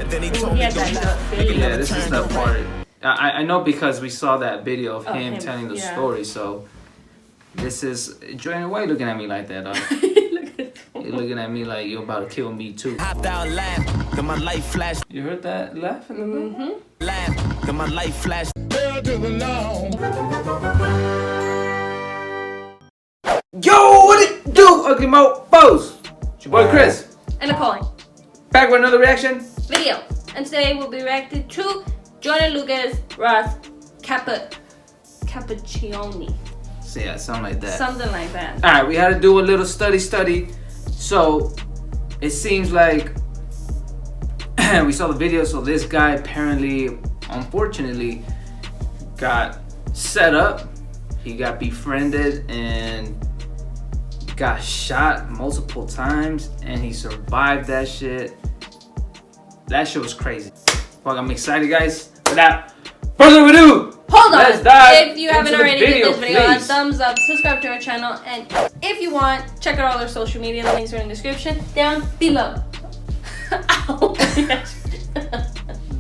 then he told me Yeah, this is the part. I know because we saw that video of him telling the story. So this is Joyner. Why you looking at me like that, dog? You're looking at me like you're about to kill me too. Hopped out, laughed, then my light flashed. You heard that laugh in the room? Laughed, then my light flashed. Yo, what it do, ugly mofos? It's your boy Chris. And Nicole. Back with another reaction Video. And today we'll be reacting to Joyner Lucas Ross Capicchioni. So yeah, something like that. Something like that. Alright, we had to do a little study. So it seems like we saw the video, so this guy apparently, unfortunately, got set up. He got befriended and got shot multiple times, and he survived that shit. That shit was crazy. Fuck, I'm excited, guys. Without further ado, hold on. let's dive if you haven't into the already, video, give this video a please. thumbs up, subscribe to our channel, and if you want, check out all our social media. The links are in the description down below.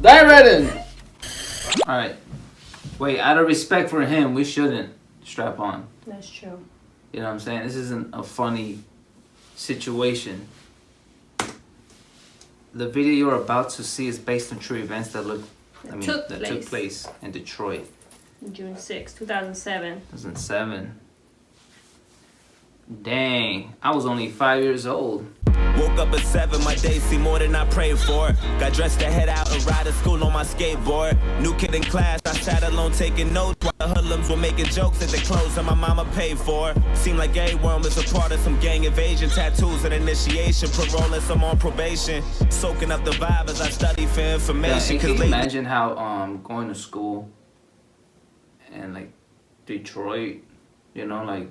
Dive right in. Alright. Wait, out of respect for him, we shouldn't strap on. That's true. You know what I'm saying? This isn't a funny situation. The video you're about to see is based on true events that took place in Detroit. June 6, 2007. 2007. Dang, I was only 5 years old. Woke up at 7, my day seemed more than I prayed for. Got dressed to head out and ride to school on my skateboard. New kid in class, I sat alone taking notes while the hoodlums were making jokes at the clothes that my mama paid for. Seemed like everyone was a part of some gang invasion, tattoos and initiation, parole and some on probation. Soaking up the vibe as I study for information. Yeah, can you imagine how going to school and like Detroit, you know, like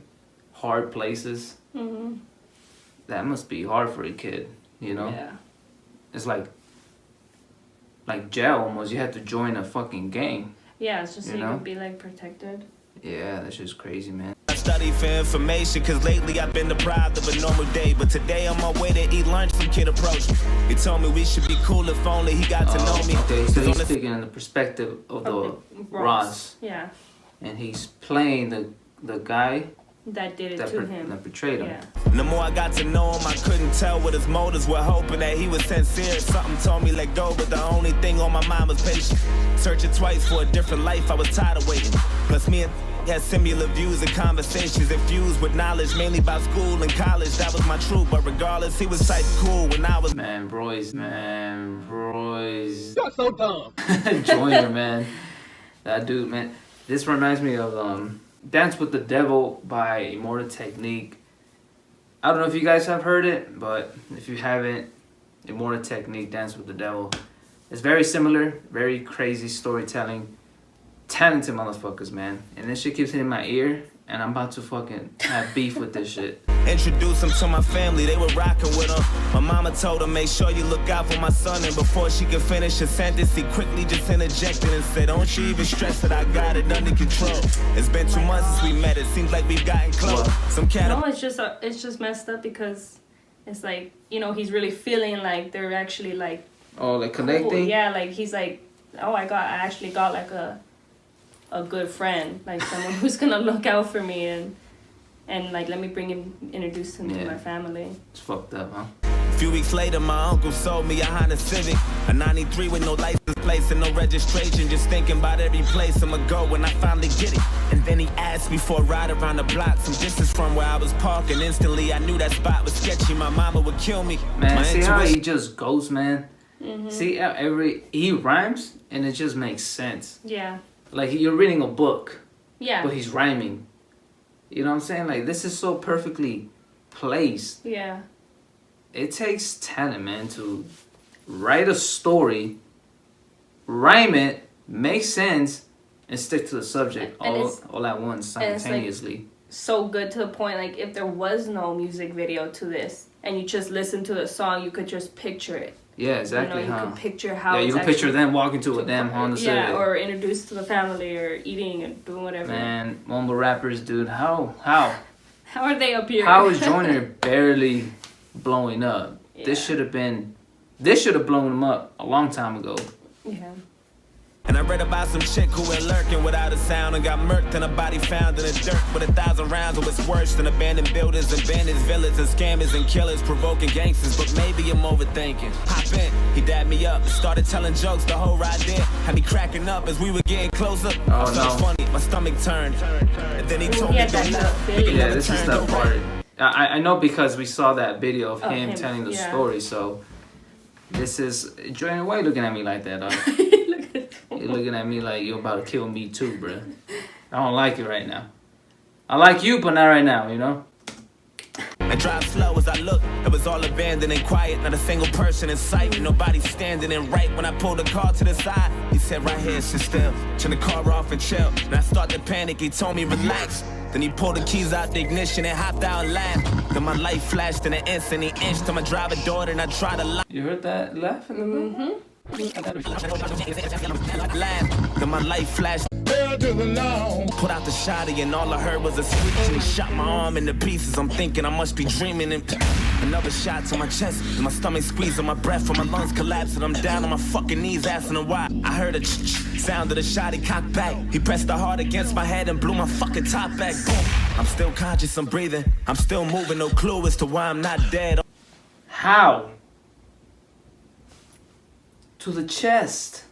hard places. That must be hard for a kid, you know? Yeah. It's like jail almost. You had to join a fucking gang. Yeah, it's just so you can be like protected. Yeah, that's just crazy, man. I study for information, cause lately I've been deprived of a normal day. But today on my way to eat lunch, some kid approached me. He told me we should be cool if only he got to know me. Okay, so he's speaking in the perspective of the Ross. Yeah. And he's playing the guy that did it to him. That betrayed him. Yeah. The more I got to know him, I couldn't tell what his motives were, hoping that he was sincere. Something told me let go, but the only thing on my mind was patience. Searching twice for a different life, I was tired of waiting. Plus me and had similar views and conversations infused with knowledge, mainly about school and college. That was my truth, but regardless, he was type cool when I was. Man, Royce. You're so dumb. Joyner, man. That dude, man. This reminds me of Dance with the Devil by Immortal Technique. I don't know if you guys have heard it, but if you haven't, Immortal Technique, Dance with the Devil. It's very similar, very crazy storytelling. Talented motherfuckers, man. And this shit keeps hitting my ear, and I'm about to fucking have beef with this shit. Introduced him to my family, they were rocking with him. My mama told him, make sure you look out for my son. And before she could finish her sentence, he quickly just interjected and said, don't you even stress that I got it under control. It's been 2 months since we met, it seems like we've gotten close. Some cat. No, it's just messed up because it's like, you know, he's really feeling like they're actually like. Oh, like connecting? Cool. Yeah, like he's like, oh, I actually got like a good friend, like someone who's gonna look out for me and like let me introduce him to my family. It's fucked up, huh? A few weeks later, my uncle sold me a Honda Civic, a 93 with no license plates and no registration. Just thinking about every place I'ma go when I finally get it. And then he asked me for a ride around the block, some distance from where I was parking. Instantly, I knew that spot was sketchy. My mama would kill me. Man, see how he just goes, man. See how he rhymes and it just makes sense. Yeah. Like you're reading a book. Yeah. But he's rhyming. You know what I'm saying? Like this is so perfectly placed. Yeah. It takes talent, man, to write a story, rhyme it, make sense, and stick to the subject all at once simultaneously. Like so good to the point, like if there was no music video to this and you just listen to the song, you could just picture it. Yeah, exactly. You know, you can picture how. Yeah, you can picture them walking to a damn Honda Civic. Yeah, or introduced to the family, or eating and doing whatever. Man, mumble rappers, dude. How? How are they up here? How is Joyner barely blowing up? Yeah. This should have been This should have blown him up a long time ago. Yeah. And I read about some chick who went lurking without a sound and got murked and a body found in the dirt with 1,000 rounds. It was worse than abandoned buildings, abandoned villas, and scammers and killers provoking gangsters. But maybe I'm overthinking. Hop in, he dabbed me up, started telling jokes the whole ride there. Had me cracking up as we were getting closer. I felt funny, my stomach turned. And then he told me don't look. Yeah, this is the part. I know because we saw that video of him telling the story. So this is Joyner. Why you looking at me like that, dog? You're looking at me like you're about to kill me too, bruh. I don't like it right now. I like you, but not right now, you know? I drive slow as I look. It was all abandoned and quiet. Not a single person in sight. Nobody standing. And right when I pulled the car to the side, he said, right here, sit still. Turn the car off and chill. And I started to panic. He told me, relax. Then he pulled the keys out the ignition and hopped out and laughed. Then my light flashed in an instant. He inched to my driver door and I tried to laugh. You heard that laugh in the movie? Then my light flashed. Put out the shotty and all I heard was a screech and he shot my arm into pieces. I'm thinking I must be dreaming and another shot to my chest and my stomach squeezing, my breath from my lungs collapsing. I'm down on my fucking knees asking him why. I heard a sound of the shot, he cocked back. He pressed the hard against my head and blew my fucking top back. Boom. I'm still conscious, I'm breathing, I'm still moving, no clue as to why I'm not dead. How? To the chest.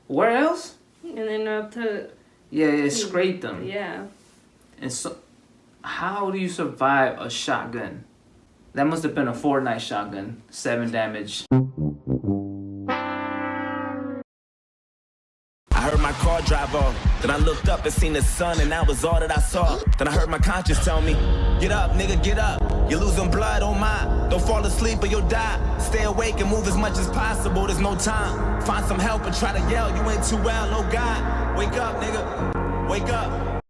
Where else? And then up to... Yeah, it scraped them. Yeah. And so, how do you survive a shotgun? That must have been a Fortnite shotgun. 7 damage. I heard my car drive off. Then I looked up and seen the sun, and that was all that I saw. Then I heard my conscience tell me, get up, nigga, get up. You're losing blood, oh my. Don't fall asleep or you'll die. Stay awake and move as much as possible, there's no time. Find some help and try to yell, you ain't too well, oh God. Wake up, nigga, wake up.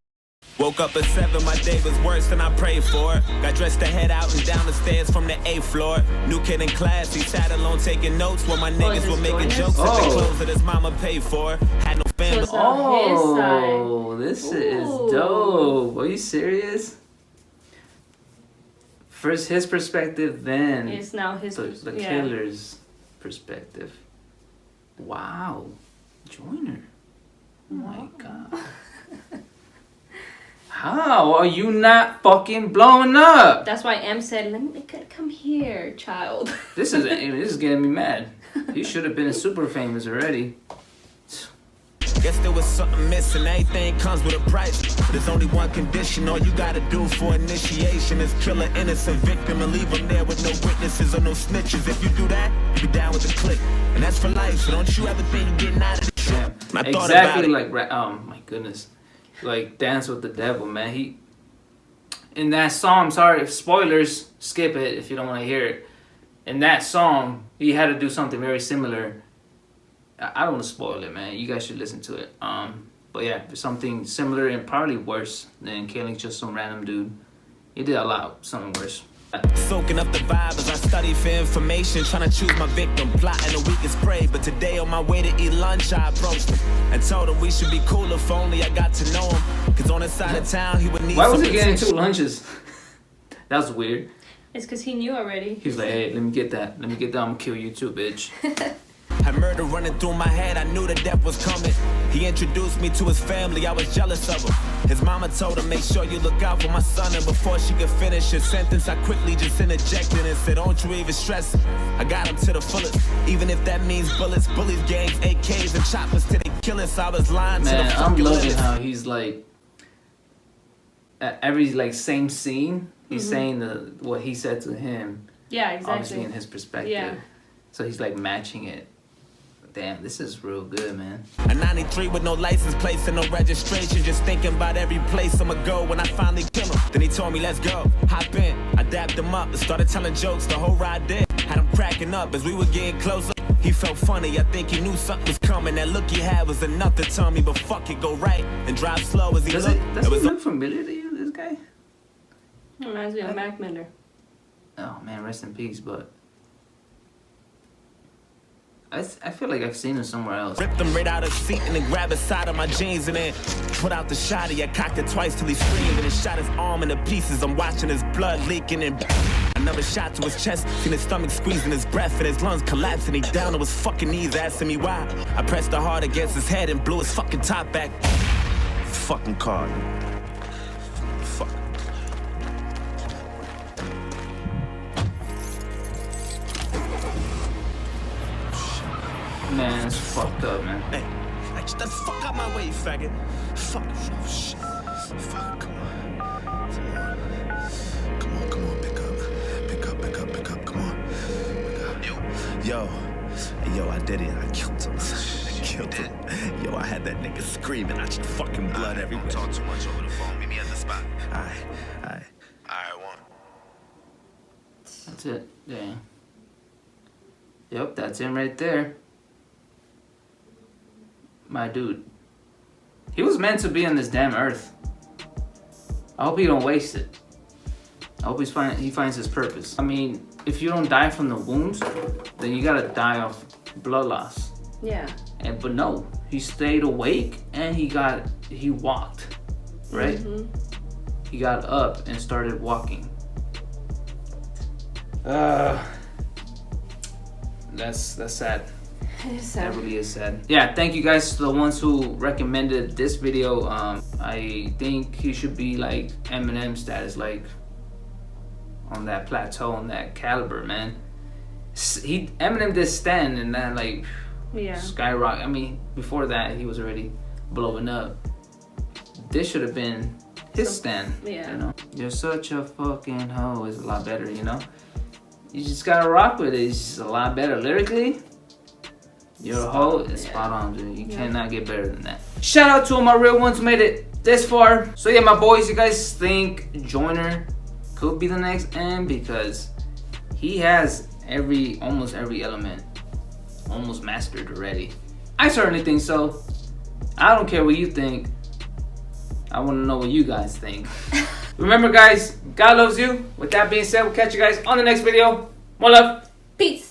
Woke up at 7, my day was worse than I prayed for. Got dressed to head out and down the stairs from the 8th floor. New kid in class, he sat alone taking notes while my niggas were making jokes at the clothes that his mama paid for. Had no family. Oh, this is dope. Are you serious? First his perspective, then it's now his the killer's perspective. Wow. Joyner. Oh my God. How are you not fucking blowing up? That's why M said, "Let me come here, child." This is getting me mad. You should have been super famous already. Guess there was something missing. Everything comes with a price. But there's only one condition. All you gotta do for initiation is kill an innocent victim and leave them there with no witnesses or no snitches. If you do that, you be down with the clique. And that's for life. So don't you ever think you're getting out of the trap. Exactly like, oh my goodness. Like Dance with the Devil, man. He in that song, sorry, spoilers, skip it if you don't want to hear it. In that song, he had to do something very similar. I don't want to spoil it, man. You guys should listen to it. But yeah, something similar and probably worse than killing just some random dude. He did a lot, something worse. Soaking up the vibe as I study for information, trying to choose my victim, plotting the weakest prey. But today on my way to eat lunch, I approached him and told him we should be cool if only I got to know him. Cause on his side of town, he would need. Why was he getting 2 lunches? That was weird. It's cause he knew already. He was like, hey, let me get that. I'm gonna kill you too, bitch. Had murder running through my head, I knew the death was coming. He introduced me to his family, I was jealous of him. His mama told him, make sure you look out for my son. And before she could finish her sentence, I quickly just interjected and said, don't you even stress it. I got him to the fullest, even if that means bullets, bullies, gangs, AKs, and choppers till they kill us. I was lying to the fucking I'm loving limits. how he's like, at every like same scene, he's saying what he said to him. Yeah, exactly. Obviously in his perspective. Yeah. So he's like matching it. Damn, this is real good, man. A 93 with no license plates and no registration. Just thinking about every place I'ma go when I finally kill him. Then he told me, let's go. Hop in. I dapped him up and started telling jokes the whole ride there. Had him cracking up as we were getting closer. He felt funny. I think he knew something was coming. That look he had was enough to tell me, but fuck it, go right and drive slow as he Does looked. it look familiar to you, this guy? Reminds me of Mac Miller. Oh man, rest in peace, but I feel like I've seen him somewhere else. Ripped him right out of seat and then grabbed the side of my jeans and then put out the shotty. I cocked it twice till he screamed and then shot his arm into pieces. I'm watching his blood leaking and another shot to his chest. Seen his stomach squeezing his breath and his lungs collapsing. He down to his fucking knees asking me why. I pressed the hard against his head and blew his fucking top back. Fucking car. Fuck. Man, it's fucked up, man. Hey, get the fuck out my way, faggot. Fuck. Oh, shit. Fuck, come on. Come on, pick up. Come on. Yo, I did it. I killed him. Yo, I had that nigga screaming. I just fucking blood everywhere. Don't talk too much over the phone. Meet me at the spot. Alright, one. That's it. Dang. Yep, that's him right there. My dude. He was meant to be on this damn earth. I hope he don't waste it. I hope he finds his purpose. I mean, if you don't die from the wounds, then you gotta die of blood loss. Yeah. But no, he stayed awake and he walked, right? Mm-hmm. He got up and started walking. That's sad. It is sad. That really is sad. Yeah, thank you guys to the ones who recommended this video. I think he should be like Eminem status, like on that plateau, on that caliber, man. Eminem did stand and then like skyrocket. I mean, before that he was already blowing up. This should have been his stand. Yeah. You know, you're such a fucking hoe is a lot better. You know, you just gotta rock with it. It's just a lot better lyrically. Your hoe is spot on, dude. You cannot get better than that. Shout out to all my real ones who made it this far. So yeah, my boys, you guys think Joyner could be the next M? Because he has almost every element almost mastered already. I certainly think so. I don't care what you think. I want to know what you guys think. Remember guys, God loves you. With that being said, we'll catch you guys on the next video. More love. Peace.